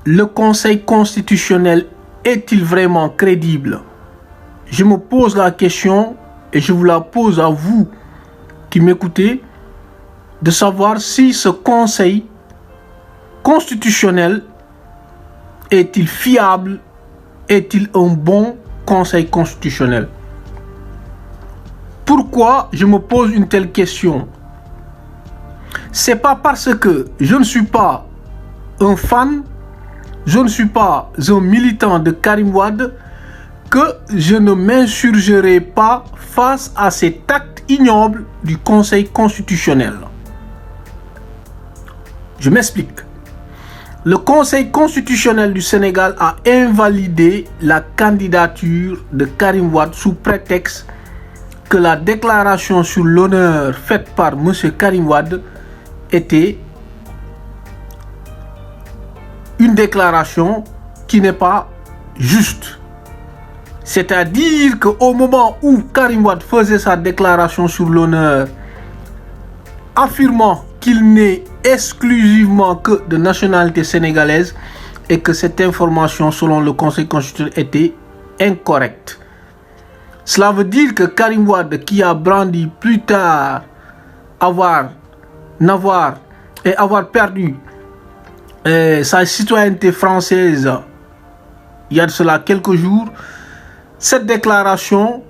le Conseil constitutionnel est-il vraiment crédible? Je me pose la question et je vous la pose à vous qui m'écoutez, de savoir si ce Conseil constitutionnel est-il fiable, est-il un bon Conseil constitutionnel? Pourquoi je me pose une telle question? C'est pas parce que je ne suis pas un fan, je ne suis pas un militant de Karim Wade que je ne m'insurgerai pas face à cet acte ignoble du Conseil constitutionnel. Je m'explique. Le Conseil constitutionnel du Sénégal a invalidé la candidature de Karim Wade sous prétexte que la déclaration sur l'honneur faite par M. Karim Wade était une déclaration qui n'est pas juste. C'est-à-dire qu'au moment où Karim Wade faisait sa déclaration sur l'honneur, affirmant qu'il n'est exclusivement que de nationalité sénégalaise et que cette information, selon le Conseil constitutionnel, était incorrecte. Cela veut dire que Karim Wade, qui a brandi plus tard avoir perdu sa citoyenneté française il y a de cela quelques jours, cette déclaration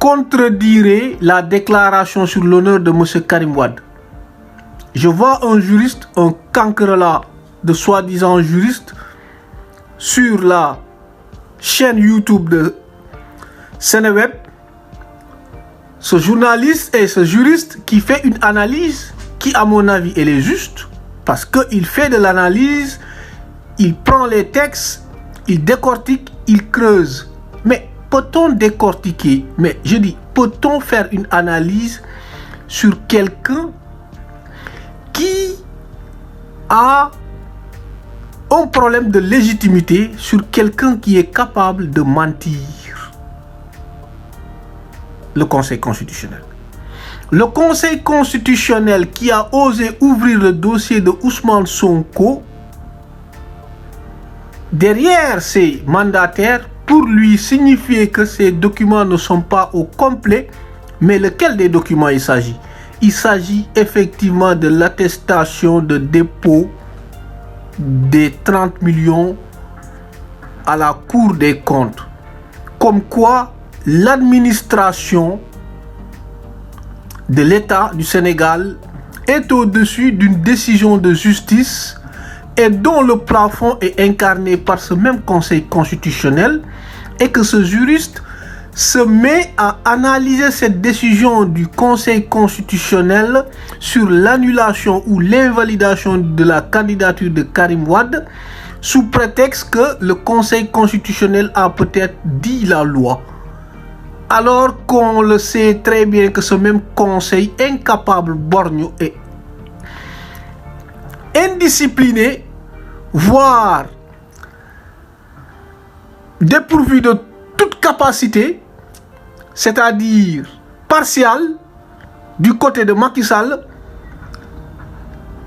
contredirait la déclaration sur l'honneur de M. Karim Wade. Je vois un juriste, un cancrelat de soi-disant juriste, sur la chaîne YouTube de Sénéweb, ce journaliste et ce juriste qui fait une analyse qui, à mon avis, elle est juste, parce qu'il fait de l'analyse, il prend les textes, il décortique, il creuse. Mais peut-on décortiquer, mais je dis, peut-on faire une analyse sur quelqu'un qui a un problème de légitimité, sur quelqu'un qui est capable de mentir? Le Conseil constitutionnel. Le Conseil constitutionnel qui a osé ouvrir le dossier de Ousmane Sonko derrière ses mandataires pour lui signifier que ces documents ne sont pas au complet. Mais lequel des documents il s'agit? Il s'agit effectivement de l'attestation de dépôt des 30 millions à la Cour des comptes. Comme quoi l'administration de l'État du Sénégal est au-dessus d'une décision de justice et dont le plafond est incarné par ce même Conseil constitutionnel, et que ce juriste se met à analyser cette décision du Conseil constitutionnel sur l'annulation ou l'invalidation de la candidature de Karim Wade sous prétexte que le Conseil constitutionnel a peut-être dit la loi. Alors qu'on le sait très bien que ce même conseil incapable, borgne et indiscipliné, voire dépourvu de toute capacité, c'est-à-dire partial, du côté de Macky Sall,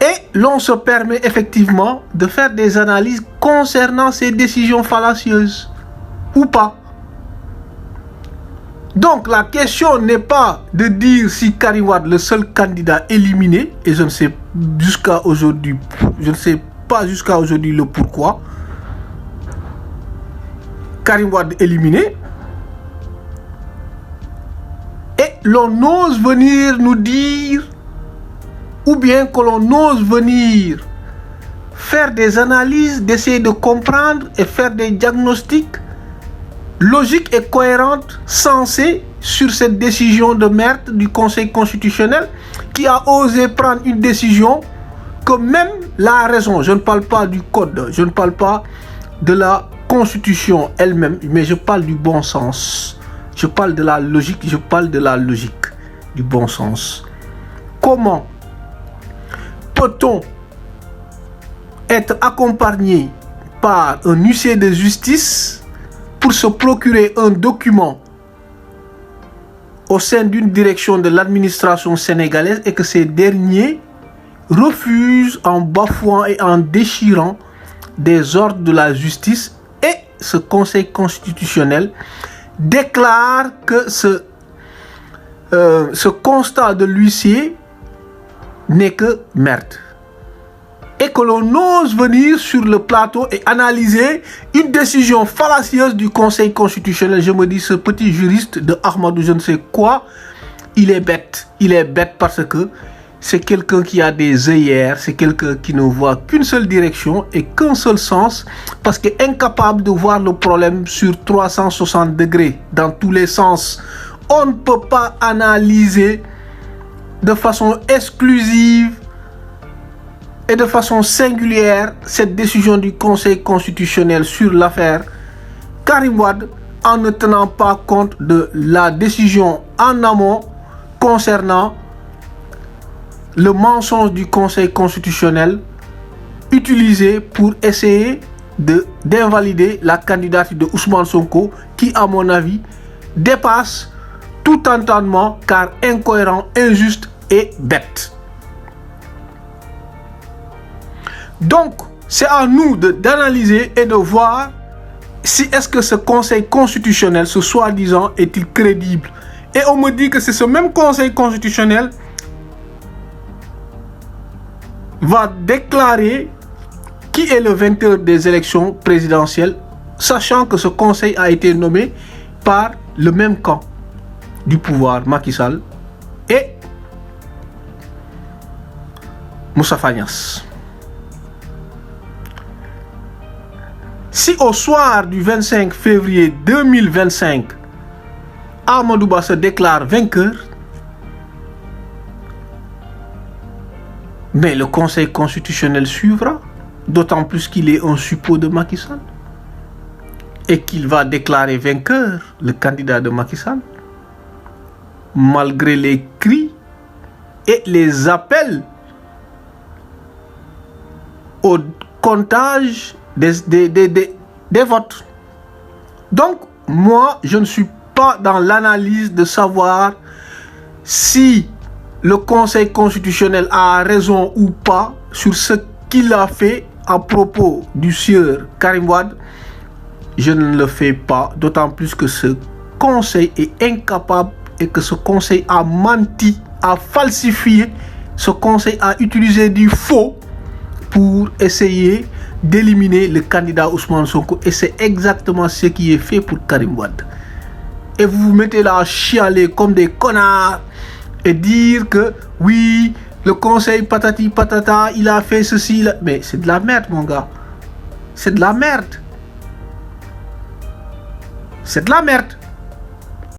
et l'on se permet effectivement de faire des analyses concernant ces décisions fallacieuses ou pas. Donc la question n'est pas de dire si Karim Wade, le seul candidat éliminé, et je ne sais jusqu'à aujourd'hui, je ne sais pas jusqu'à aujourd'hui le pourquoi Karim Wade éliminé, et l'on ose venir nous dire, ou bien que l'on ose venir faire des analyses, d'essayer de comprendre et faire des diagnostics logiques et cohérentes, sensées sur cette décision de merde du Conseil constitutionnel qui a osé prendre une décision que même la raison, je ne parle pas du code, je ne parle pas de la Constitution elle-même, mais je parle du bon sens, je parle de la logique, du bon sens. Comment peut-on être accompagné par un huissier de justice pour se procurer un document au sein d'une direction de l'administration sénégalaise et que ces derniers refusent en bafouant et en déchirant des ordres de la justice et ce Conseil constitutionnel déclare que ce constat de l'huissier n'est que merde. Et que l'on ose venir sur le plateau et analyser une décision fallacieuse du Conseil constitutionnel. Je me dis, ce petit juriste de Ahmadou je ne sais quoi, il est bête. Il est bête parce que c'est quelqu'un qui a des œillères, c'est quelqu'un qui ne voit qu'une seule direction et qu'un seul sens, parce qu'il est incapable de voir le problème sur 360 degrés, dans tous les sens. On ne peut pas analyser de façon exclusive et de façon singulière cette décision du Conseil constitutionnel sur l'affaire Karim Wade en ne tenant pas compte de la décision en amont concernant le mensonge du Conseil constitutionnel utilisé pour essayer d'invalider la candidature de Ousmane Sonko qui, à mon avis, dépasse tout entendement car incohérent, injuste et bête. Donc, c'est à nous d'analyser et de voir si est-ce que ce Conseil constitutionnel, ce soi-disant, est-il crédible. Et on me dit que c'est ce même Conseil constitutionnel va déclarer qui est le vainqueur des élections présidentielles, sachant que ce conseil a été nommé par le même camp du pouvoir, Macky Sall et Moustapha Niasse. Si au soir du 25 février 2025, Amadou Ba se déclare vainqueur, mais le Conseil constitutionnel suivra, d'autant plus qu'il est un suppôt de Macky Sall et qu'il va déclarer vainqueur le candidat de Macky Sall, malgré les cris et les appels au comptage des votes. Donc, moi, je ne suis pas dans l'analyse de savoir si le Conseil constitutionnel a raison ou pas sur ce qu'il a fait à propos du sieur Karim Wade. Je ne le fais pas, d'autant plus que ce Conseil est incapable et que ce Conseil a menti, a falsifié. Ce Conseil a utilisé du faux pour essayer d'éliminer le candidat Ousmane Sonko. Et c'est exactement ce qui est fait pour Karim Wade. Et vous vous mettez là à chialer comme des connards et dire que oui, le Conseil patati patata, il a fait ceci. Mais c'est de la merde, mon gars. C'est de la merde. C'est de la merde.